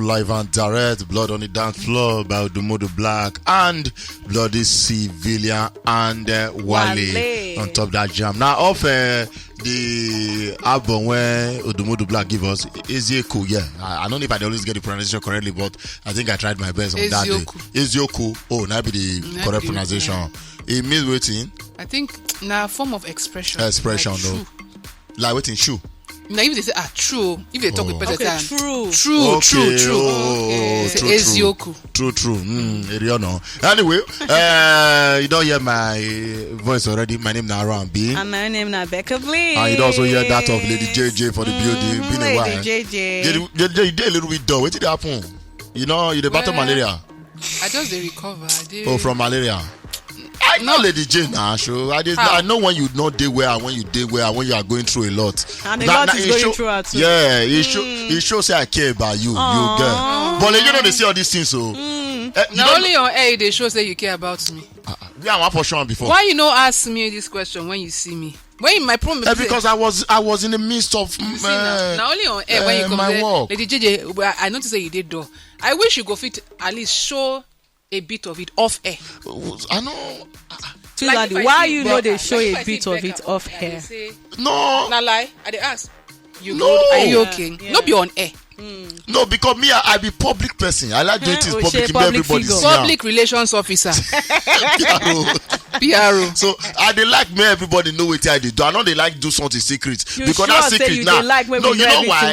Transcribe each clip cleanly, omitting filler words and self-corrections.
beautiful live and direct. Blood on the Dance Floor by Odumodu Black and Bloody Civilian and Wale on top of that jam. Now off the album where Odumodu Black give us Ezioku. Yeah, I don't know if I always get the pronunciation correctly, but I think I tried my best on that day. Ezioku. Oh, now be the correct pronunciation. Yeah. It means Waytin. I think now form of expression. Expression, like no. Like Waytin shoe. Now if they say true, if they talk with better time. True. Ezioku. True. Anyway, you don't hear my voice already. My name is Nara B. And my name is Becca Blee. And you also hear that of Lady JJ for the building. Been a while. Lady JJ. You did a little bit dull. What did happen? You know, you the battle malaria. I just recover. From malaria. I know Lady Jane now, sure. I know when you not day well and when you day well and when you are going through a lot. And a lot is going through it too. Yeah, it shows say I care about you. You get. But you know they say all these things so. Not only on air they show say you care about me. Yeah, I'm for sure before. Why you not ask me this question when you see me? When my problem because I was in the midst of now only on air when you come there, work. Lady JJ, I noticed that you did though. I wish you go fit at least show a bit of it off air. I know. Like why you know they show a bit of it off air? No. Not lie. I ask. You no. Good? Are you okay? Yeah. Not be on air. No, because me, I be public person. I like doing things public. Everybody see public relations officer. PRO. So I they like me. Everybody know what I do. I know they like do something secret because sure that secret now. Like no, you know why?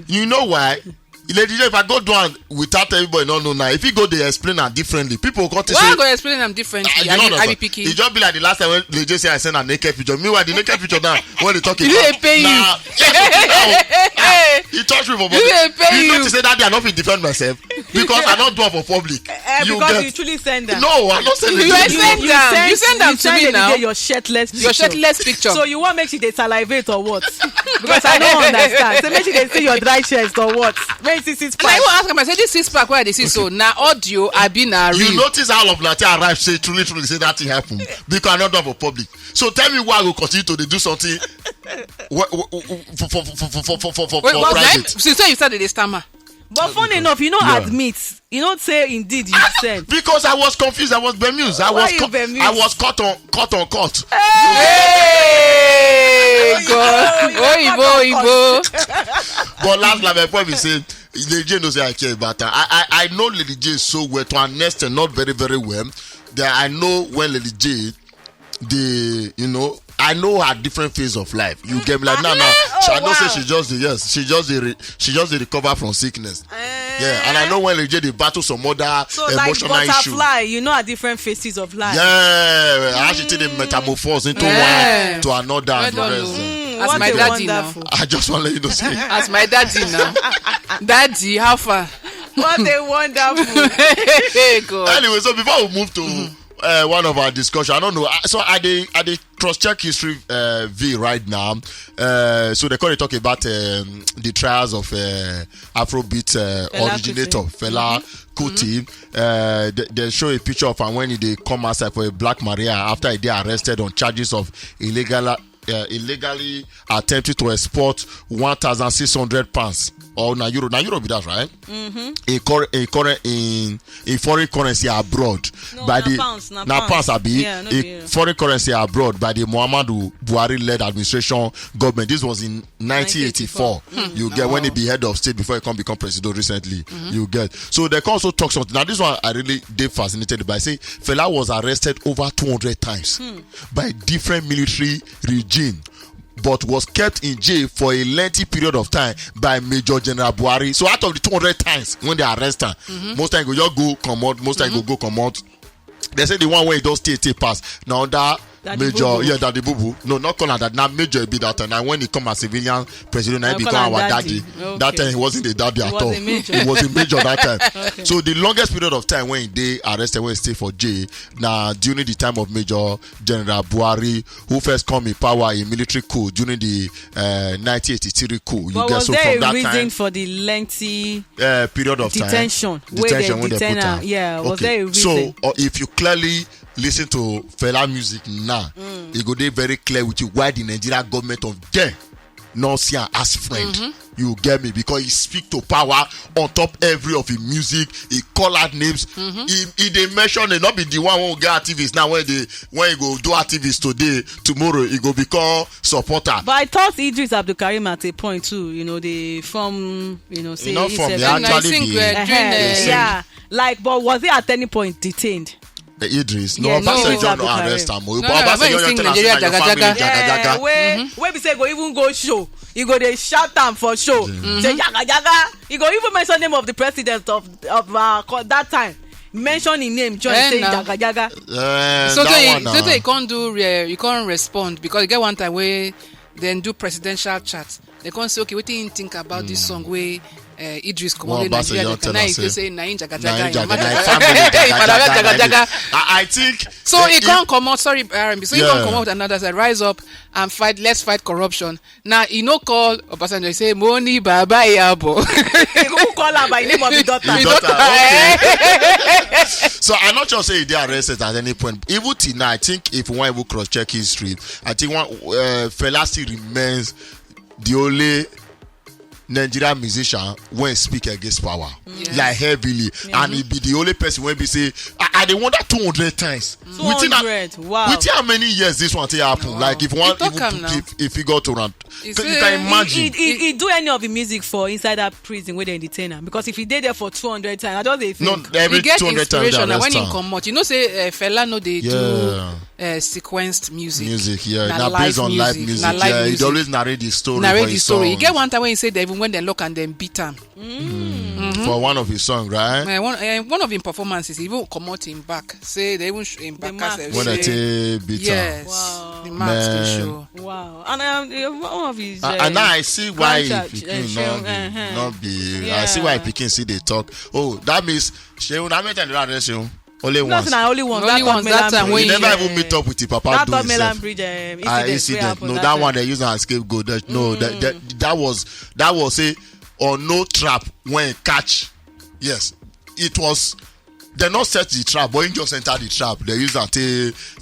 You know why? Lady, if I go down without everybody no now, if you go they explain them differently, people go to say. Why I go explain them differently? I be picky. It just be like the last time when Lady say I send a naked picture. Meanwhile, the naked picture now when they talking. They pay you. He touched me for money. You know to say that I not fit defend myself because I don't do it for public. Because you truly send them. No, I don't send them. You send them to me now. Your shirtless picture. Your shirtless picture. So you want make sure they salivate or what? Because I don't understand. So make sure they see your dry chest or what? Where is this six pack? And I will ask them. I say this six pack where they see so now audio I be na real. You notice how of Latin arrive say truly say that thing happen because I not do it for public. So tell me why I will continue to do something for private. Since you started the stammer. But funny enough, you don't admit. You don't say indeed you said. Because I was confused. I was bemused. I was caught on. Hey, God. Oibo. But last before we said, Lady J knows I care about her. I know Lady J so well to understand not very, very well. That I know when Lady J, I know her different phase of life. You get me like no. I know say she just recover from sickness. Yeah, and I know when Lady J they battle some other emotional like butterfly, issue. you know her different phases of life. Yeah, how she take the metamorphose into one to another. As my daddy wonderful. Now. I just want to let you know. Say. As my daddy now. Daddy, how far? What a wonderful. Anyway, so before we move to one of our discussion, I don't know. So I they cross-check history V right now. So they currently talk about the trials of Afrobeat originator Fela Kuti. They show a picture of him when he come outside for a Black Maria after he got arrested on charges of illegally attempted to export 1,600 pounds. Or na euro be that right? In foreign currency abroad. No, by pounds. In foreign currency abroad by the Muhammadu Buhari led administration government. This was in 1984. You get when he be head of state before he become president recently. You get so they can also talk something. Now this one I really did fascinated by. Say Fela was arrested over 200 times by different military regime, but was kept in jail for a lengthy period of time by Major General Buhari. So out of the 200 times when they arrest her, most time go come out, most time go come out. They say the one where he don't stay pass. Now that Major, Daddy Boo Boo. No, not calling that. Now Major be that, and when he come as civilian president, I become our daddy. Okay. That time he wasn't a daddy at all. He was a major that time. Okay. So the longest period of time when they arrested, when he stay for jail, now during the time of Major General Buhari, who first come in power in military coup during the 1983 coup. But was there a reason for the lengthy period of detention when they put her? Yeah, was there a reason? So if you clearly listen to Fela music now, it go dey very clear with you why the Nigerian government of them not see am as friend. You get me? Because he speak to power on top every of his music. He call out names. He they mention it, not be the one who get activists now. When he go do activists today, tomorrow he go become supporter. But I thought Idris Abdulkarim at a point too. They from say not from he the said- actually be yeah. Like, but was he at any point detained? Idris. No, Yeah, no, Obasanjo no Abdulkarim. arrest am. no, Obasanjo when he just sing tell am say Nigeria na your family jaga-jaga. jaga-jaga. Where we say go even go show. You go they shout am for show. Say jaga jaga. You go even mention name of the president of that time. Mention his name, join say nah. jaga jaga. So That one, you can't do you can't respond because you get one time where then do presidential chat. They can't say, okay, what do you think about this song where Idris come Well, on Nigeria? Obasanjo tell Now us, you say Naija Na jaga him jaga. jaga, na him family jaga-jaga. I think So he can't come out. Sorry, RMB. So he Yeah. can't come out with another side. Rise up and fight. Let's fight corruption. Now he no call Obasanjo. He say Moni Baba Yabo. Who call her by name of the daughter? his daughter, okay. So I'm not sure say they arrested at any point. Even till now, I think if one will cross check history, I think one Fela still remains the only Nigerian musician when speak against power, like heavily, and he be the only person when be say, I they wonder 200 times. 200, wow. Within how many years this one take happen? Wow. Like if one He talk am now. if he got to run, He you say can imagine. He do any of the music for inside that prison where they detain him? Because if he did there for 200 times, I just they think. Not every He get 200 times they inspiration and when arrest he am. come out. Say Fela no they Yeah. do sequenced music. Yeah. Na Now live based on live music, Na live yeah. music. He always narrate the story. Narrate for the his story. You songs. get one time when he said that even when they look and then beat him. For one of his songs, right? One of his performances, he even come out in back. Say they even show him back. mark. as When I take beat yes, Wow. the marks they Man. show. Wow. And one of his. and now I see why grandchild, Pikin not be. Yeah. I see why Pikin see they talk. Oh, that means Sheun. I met another Sheun. Only once. Nothing, I only one. Only That once, that time He when never even meet up with the papa. That do thought Melan himself. Bridge Incident. incident. No, that one they use as scapegoat. No, that was a or no trap when catch. Yes, it was. They not set the trap, but he just entered the trap. They use that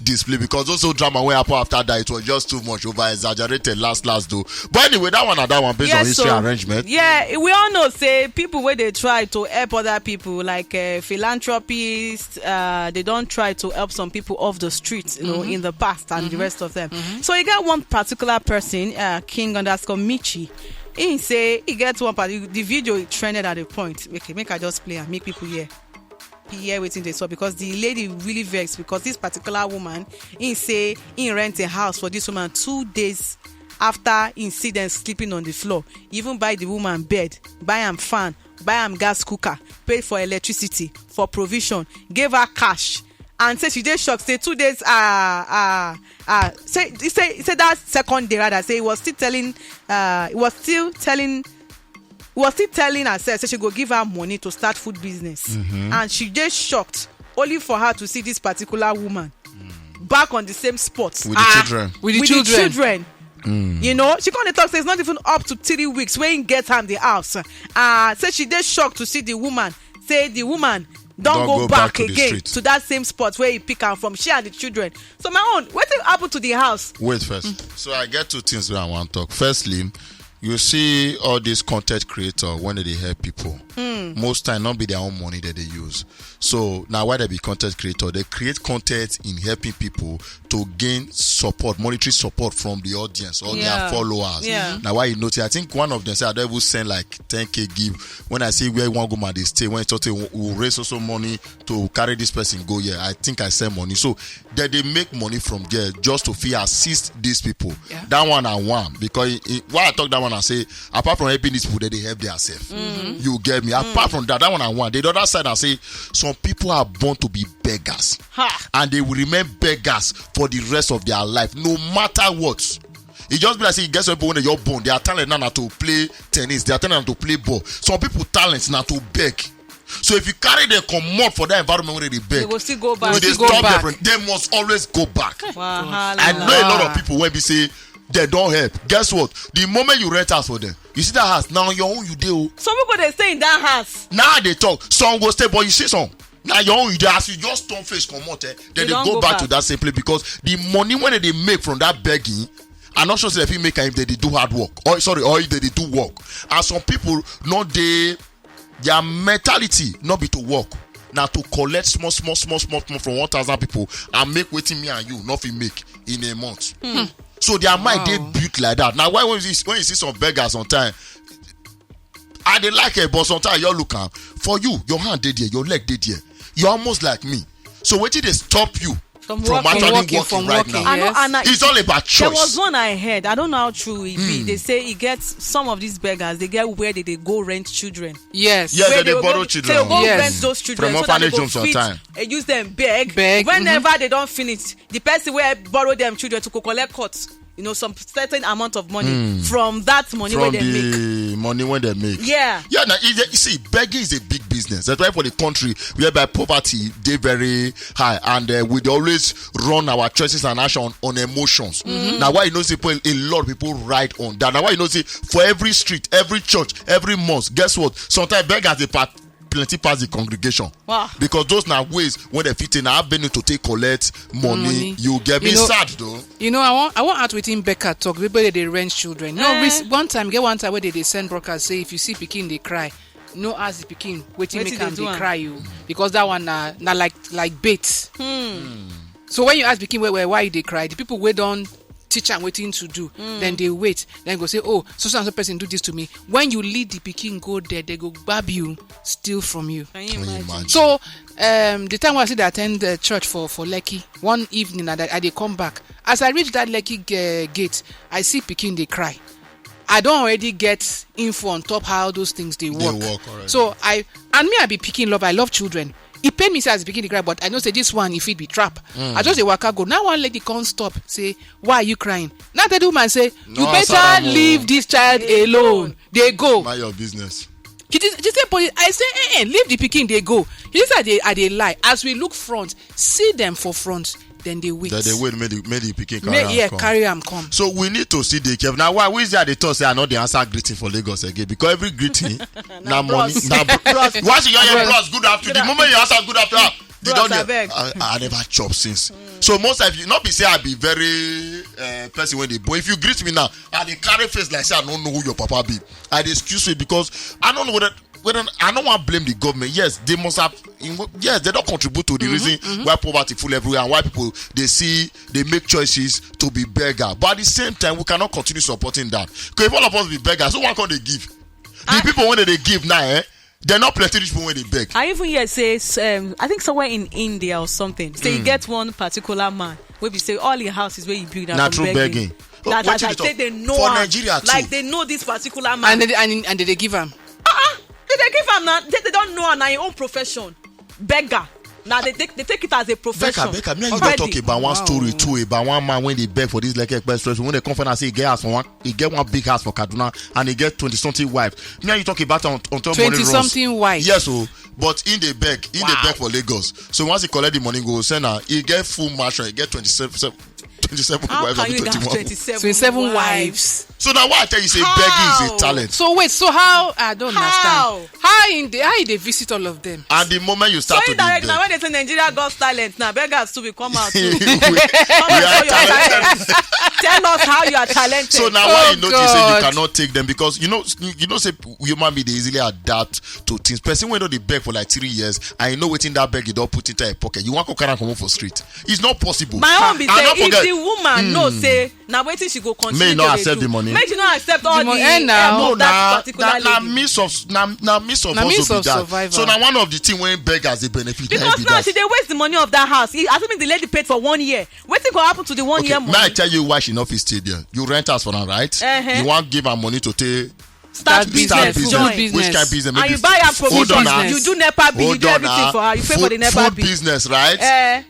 display because also drama went happen after that. It was just too much over exaggerated. Last though. But anyway, that one based on history arrangement. Yeah, we all know say people where they try to help other people like philanthropists. They don't try to help some people off the streets, in the past and the rest of them. So you got one particular person, King_Michi. He say he gets one part. The video trended at a point. Okay, make I just play and make people hear waiting they saw because the lady really vexed because this particular woman, he say he rent a house for this woman 2 days after incident sleeping on the floor. He even buy the woman bed, buy am fan, buy am gas cooker, pay for electricity, for provision, gave her cash. And say she dey shocked. Say 2 days. Say that second day rather. Say he was still telling herself. Say she go give her money to start food business. And she just shocked only for her to see this particular woman back on the same spot With the children. With the children. She can't talk. Say it's not even up to 3 weeks when he gets her in the house. Say she just shocked to see the woman. Say the woman don't go back to the again street. to that same spot where he pick her from. She and the children. So my own, what happened to the house? Wait first. So I get two things where I want to talk. Firstly, you see all these content creators when they help people. Most time not be their own money that they use. So now why they be content creator? They create content in helping people to gain support, monetary support from the audience or their followers. Yeah. Now why you notice? I think one of them said I don't even send like 10K give. When I see where one go man they stay, when it's will raise also money to carry this person go here. I think I send money. So that they make money from there just to feel assist these people. Yeah. That one I want because why I talk that one I say apart from helping these people they help themselves. You get me? Apart from that one I want. The other side I say some people are born to be beggars. And they will remain beggars for the rest of their life, no matter what. It just be like say, get some people when you're born, they are talent now to play tennis, they are talent now to play ball. Some people talents now to beg. So if you carry them come out for that environment where they beg, They will still go back. they must always go back. I know a lot of people when we say they don't help. Guess what? The moment you rent house for them, you see that house now your own you do. Some people they stay in that house. Now they talk. Some go stay, but you see some. Now your own you do as you just turn face come out, then they go back to that same place because the money when they make from that begging I'm not sure say if make if they do hard work or if they do work. And some people not their mentality not be to work. Now to collect small from 1,000 people and make waiting me and you nothing make in a month. So their mind they built like that. Now why when you see some beggars on time, I they like it, but sometimes you look at for you, your hand did here, your leg did here. You're almost like me. So wait till they stop you from actually working right now. Yes. It's all about choice. There was one I heard. I don't know how true it be. They say it gets some of these beggars. They get where they go rent children. Yes. Yes, they borrow children. They go rent those children from so that they go feed and use them beg. Whenever they don't finish, the person where borrow them children to go collect cuts. Some certain amount of money from that money where they make. From the money when they make. Yeah. Yeah, now you see, begging is a big business. That's why for the country, whereby poverty, they very high. And we always run our choices and action on emotions. Now, why a lot of people write on that. Now, why for every street, every church, every mosque, guess what? Sometimes beggars, they plenty pass the congregation. Wow. Because those now ways when they fit in I've been to take collect money. You get me sad though. I want out within Becca talk. People they rent children. One time where they send broadcast say if you see Pekin they cry. No ask the Pekin waiting make them they cry you because that one na like bait. So when you ask Pekin why they cry, the people wait on teach and waiting to do, then they wait, then go say, oh, so and so person do this to me. When you lead the Pekin go there, they go grab you, steal from you. Can you imagine? So the time I see they attend the church for Lekki, one evening I they come back. As I reach that Lekki gate, I see Pekin they cry. I don't already get info on top how those things they work. So I be Pekin lover. I love children. It paid me say as beginning to cry, but I know say this one if it be trap. I just a waka go. Now one lady can't stop. Say, why are you crying? Now the woman say, you better leave this child alone. They go. Mind your business. She said, but I say, leave the Pekin. They go. She said, they lie. As we look front, see them for front. Then they wait. Then they wait, make the Pekin carry them come. So we need to see the care. Now, why we say they talk say I know the answer greeting for Lagos again because every greeting now money. Once you hear bros, good afternoon. The moment you answer good afternoon, I never chop since. So most of you not be say I be very person when they but if you greet me now, I they carry face like say I don't know who your papa be. I excuse me because I don't know whether I don't want to blame the government. Yes, they must have. Yes, they don't contribute to the reason why poverty full everywhere and why people they make choices to be beggar. But at the same time, we cannot continue supporting that. Because if all of us be beggars, so what can they give? The people when they give now, they're not plenty rich people when they beg. I even hear say, I think somewhere in India or something. Say you get one particular man where we say all your houses where you build and natural begging. That I say they know for Nigeria too. Like they know this particular man. And they give him. They give him now. They don't know now your own profession. Beggar. Now they take it as a profession. Beggar. You don't talk about one story too about one man when they beg for this Lekki Express. When they come and say he get one big house for Kaduna and he get 20-something wife. Now you talk about on top 20-something wife. Yes, but in the beg for Lagos. So once he collect the money, go send her. He get full mansion. He get 27 How wives. can you have 27 wives? So now why I tell you say begging is a talent? So wait, so how I don't understand. How they visit all of them? And the moment you start to direct now when they say Nigeria got talent, now beggars too will come out too. Tell us how you are talented. So now why you notice say you cannot take them because you know say human being they easily adapt to things. Person when they beg for like 3 years and you know waiting that beg you don't put it in a pocket. You want to carry come home for street. It's not possible. My own be say if the woman know say now waiting she go continue. May not accept the money. Make you not accept all the no, that particular na miss of survival. So now one of the thing when beggars they benefit. Because now she they waste the money of that house. Assuming the lady paid for 1 year. What will happen to the 1 year money? May I tell you why she not fit stay there? You rent house for her, right? You want give her money to take start business. Which kind of business? And you buy her provision. You do NEPA bill. You do everything for her. You pay for the NEPA bill. Food business, right?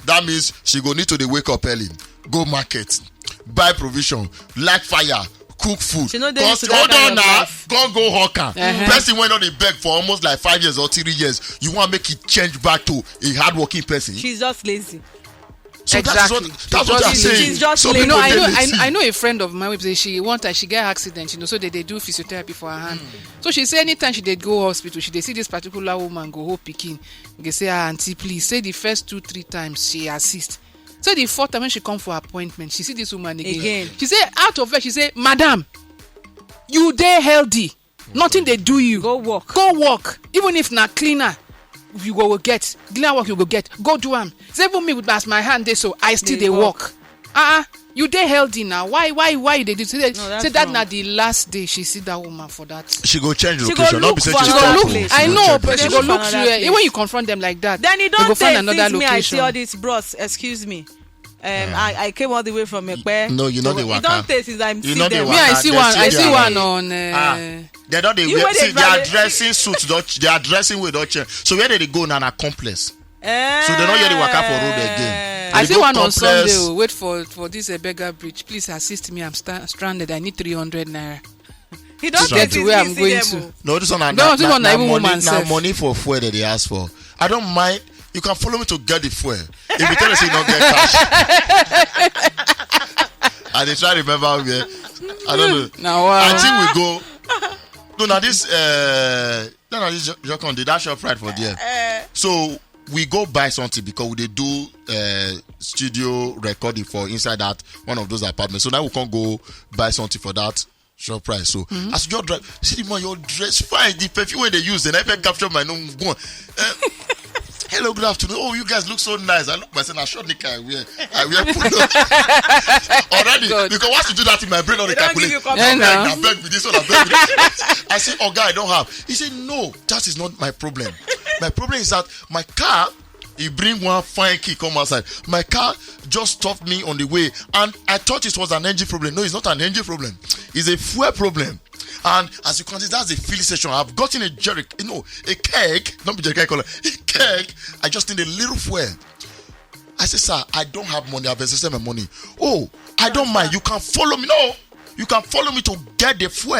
That means she go need to wake up early, go market, buy provision, light fire, cook food. Cause hold on now, go hawker. Person went on the beg for almost like 5 years or 3 years. You want to make it change back to a hardworking person? She's just lazy. So exactly. That's what I'm saying. She's just so I know a friend of mine say she one time she get accident, so they do physiotherapy for her hand. So she say anytime she did go hospital, she they see this particular woman go home picking. They say, auntie, please say the first 2-3 times she assist. So the fourth time when she come for appointment, she see this woman again. She say out of her, she say, "Madam, you dey healthy. Nothing they do you. Go work. Go work. Even if not cleaner, you go get. Cleaner work you go get. Go do am. Say even me with my hand dey so I still dey work. You dey healthy now. Why they do? Say that na the last day she see that woman for that. She go change location. Not be say She go look. I know, but she go look through. Even when you confront them like that, then you don't go find another location. Me, I see location. all these bros. Excuse me. I came all the way from Ekpe. No, you know the waka. You don't taste since I'm You know them. the Me, I see one. I see one waka. on. They don't. They You wear, see, wait, they are brother. dressing suits. They are dressing with don't change. So where they go now? Na complex. So they don't hear the waka for road again. I They see go one on complex. Sunday. Wait for this beggar bridge. Please assist me. I'm stranded. I need 300 naira. He don't To get taste to where I'm see going them, to. oh. No, this one. No, this one na even woman Now self. money for fuel that they ask for. I don't mind. You can follow me to get the fuel. If you tell us you don't get cash. And they try to remember where. I don't know. Now wow. I think we go. No, now this Jokon did that shop right for there. So we go buy something because we dey do studio recording for inside that one of those apartments. So now we can't go buy something for that shop price. So as you drive, see the man, your dress fine. The perfume when they use, then I can capture my name. Go on. Hello, good afternoon. Oh, you guys look so nice. I look myself. I short nika I wear polo. Already, God. because once you do that in my brain, all the They don't give calculate. you compliment. Yeah, I beg with this one. I beg with this. I say, oh, guy, I don't have. He said, no, that is not my problem. My problem is that my car. He bring one fine key come outside. My car just stopped me on the way, and I thought it was an engine problem. No, it's not an engine problem. It's a fuel problem. And as you can see, that's a filling station. I've gotten a jerk, a keg. Not be jerk, a keg. I just need a little fuel. I said, sir, I don't have money. I've invested my money. Oh, I don't mind. You can follow me. No, you can follow me to get the fuel.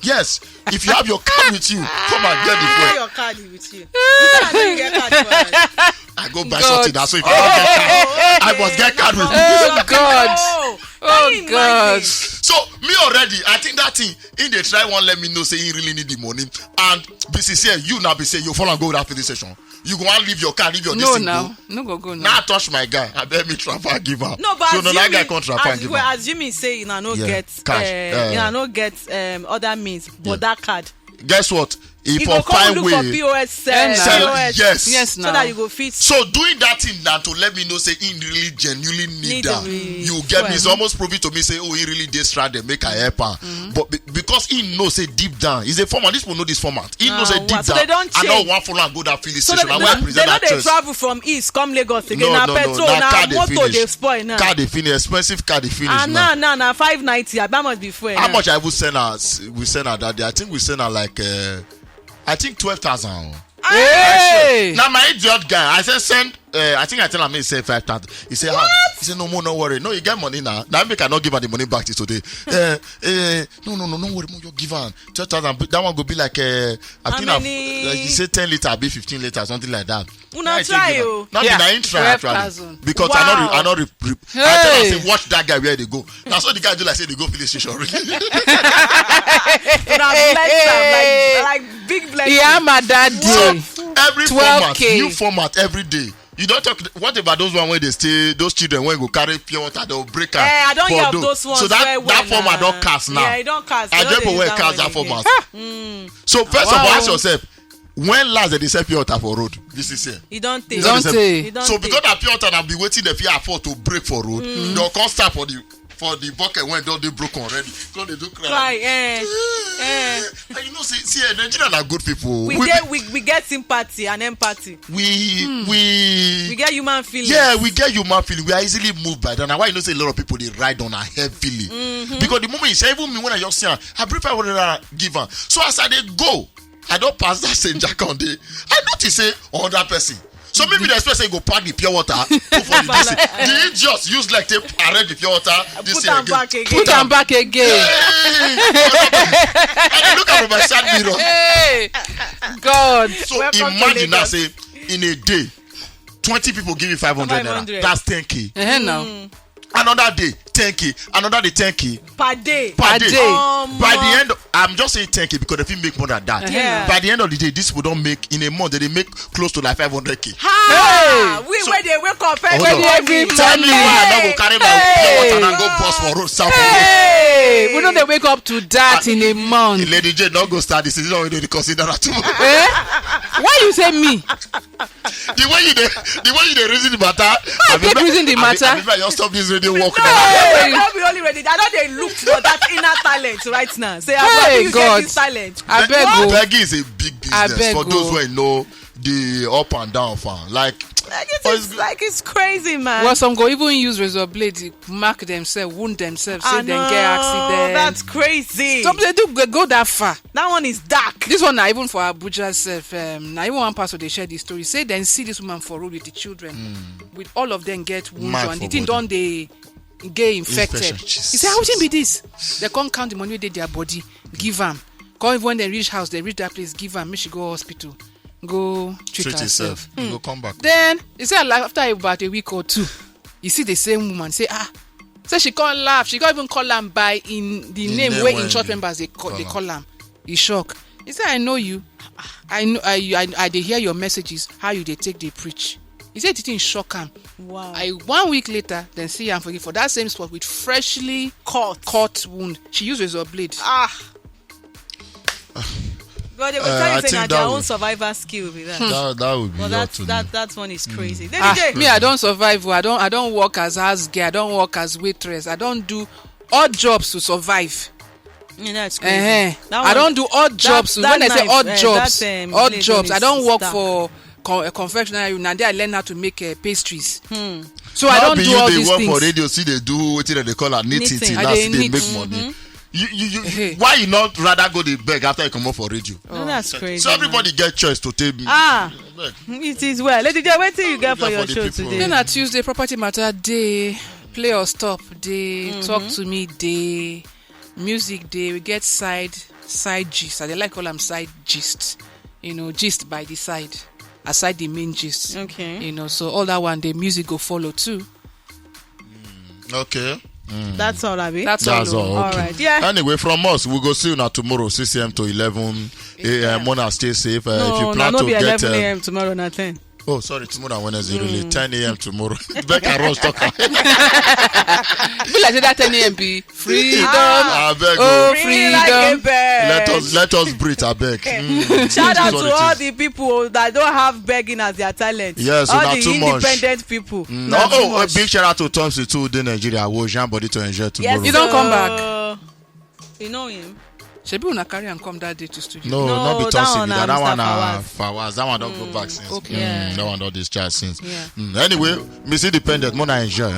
Yes, if you have your card with you, come and get the Have fuel. your card with you. You can't even get card for us. I go buy God. something. That's so if you don't get card, I must get card with me. Oh God. Can Oh you God. imagine? So me already, I think that thing in they try one let me know say he really need the money, and be sincere. You now be say you follow and go without this session. You go and leave your car, leave your No this thing now. go. No go now. Now touch my guy. I bet me trap and give up. No, but so no, that guy can't trap and as, give well, up. as Jimmy say, you know, no Yeah, get cash. you know, no get other means, but Yeah. that card. Guess what? If You for go come fine look way. for POS, Sell- POS, yes. Yes, so now. that you go fit. So doing that thing now to let me know say he really genuinely need Need that. to be You get me? fuel. It's almost proving to me say, oh, he really did stranded, make a help her. But because he knows say deep down, he's a format. This will know this format. He knows say deep so down. they don't I know change. one follow and go that filling So station. they I want to don't present that choice. travel from east come Lagos again. No, Now no, petrol, no. Now now car they motor finish. they spoil now. Car they finish. Expensive car they finish And now. now 590. I must be fuel. How now. much I will send her? We send her that day. I think we send her like, I think 12,000. Hey. Now my idiot guy, I said send. I think I tell him he said 5,000. He said how? He said no more, no worry. No, you get money now. Now make I not give her the money back till today. No worry, more you give her 12,000. That one go be like I think many? he said 10 liter, be 15 liters, something like that. Una try, oh. Not Yeah, I ain't try 12,000. actually because Wow. I not I tell Hey. her say watch that guy where they go. Now so the guy do like say they go filling station. Una bless am, like big blessing. Yeah, my dad day. Every 12K. format, new format every day. You don't talk. What about those one where they stay? Those children when go carry pure water, they'll break am. I don't for hear of those ones. So that format don't cast now. Yeah, it don't cast. I They just don't where use cast that one format. again. So first of all, Wow. ask yourself, when last did they sell pure water for road? This is here. It don't take. Don't say. It don't So take. because that pure water now be waiting if you afford to break for road, they'll come start for the bucket when they broken already. Because they do cry. Cry, And you know, see, Nigerians are good people. we get sympathy and empathy. We we get human feelings. Yeah, we get human feeling. We are easily moved by that. Now, why you know say a lot of people they ride on her heavily? Because the moment you say, even me when I just see her, I prefer what I give her. So as I dey go, I don't pass that same jack on day. I notice say 100 person. So maybe the person go pack the pure water, go for the DC. The idiot use like tape arrange the pure water. Put them back again. Put them back again. I look at my side mirror. Hey. God. So Welcome to imagine now Lagos. say in a day, 20 people give you 500 naira. 500. That's 10K. Now. Another day 10k, another day 10k per day. By the end, I'm just saying 10k because if you make more than that, by the end of the day, these people don't make in a month. They make close to like 500k. Where they wake up every morning. Tell me why I don't go carry my water and go bust for road south. We know they wake up to that in a month. Lady J, don't go start this. Is not really consider that too. Why you say me? The way you dey reason the matter. I keep reason the matter. I just stop this radio work now. Don't be only ready. I know they look for that inner talent right now. Say, how do you get this talent? I beg you. Begging is a big business for those who know the up and down fan. It's crazy, man. Well, some go even use razor blades, mark themselves, wound themselves, say they get accident. That's crazy. Some they do go that far. That one is dark. This one, even for Abuja self, now even one pastor they share the story. Say then see this woman for road with the children, with all of them get wounds and the thing don't they get infected. He say how can be this? They can't count the money they their body, give them. Come when they reach house, they reach that place, give them. Make she go hospital. Go treat herself. Go come back. Then he said after about a week or two, you see the same woman say say she can't laugh. She can't even call him by in the name where in church members they call him. He shocked. He said, "I know you. I know. I dey hear your messages. How you they take they preach." He said it didn't shock him. Wow. 1 week later, then see him for that same spot with freshly cut wound. She used razor blade. But they will tell you saying their own survivor skill with that. That would be that one is crazy. Me, I don't survive. I don't work as house girl. I don't work as waitress. I don't do odd jobs to survive. Yeah, that's crazy. I don't do odd jobs. When I say odd jobs, I don't work for a confectionery. Now I learn how to make pastries. So I don't do all these things. They work for radio. See, they do what they call knitting. They make money. You why you not rather go to beg after you come up for radio? That's crazy. So everybody get choice to take me. It is well. Lady J, what do you get for your show today? Then on Tuesday, property matter day, play or stop day, talk to me day, music day. We get side gist. I like call them side gist. Gist by the side, aside the main gist. Okay. So all that one day music go follow too. Okay. That's all, Abi. That's all. Okay. All right. Yeah. Anyway, from us, we'll go see you now tomorrow, 6 a.m. to 11 a.m. Mona, stay safe. If you plan to get 11 a.m. tomorrow, not 10. Oh, sorry, tomorrow and Wednesday, really. 10 a.m. tomorrow. Becca Ross talker. Be like that 10 a.m. be freedom. I beg freedom. Like let us breathe, I beg. Shout out to all the people that don't have begging as their talent. Yes, all not the too independent much. people. A big shout out to Thompson too, in Nigeria. We'll jam body to enjoy tomorrow. Yes, you don't come back. You know him. Shebi una carry and come that day to studio. No, not be Thompson. That one Fawaz. That one don't go back since. Okay. That one don't discharge since. Yeah. Anyway, Miss Independent, Mona enjoy.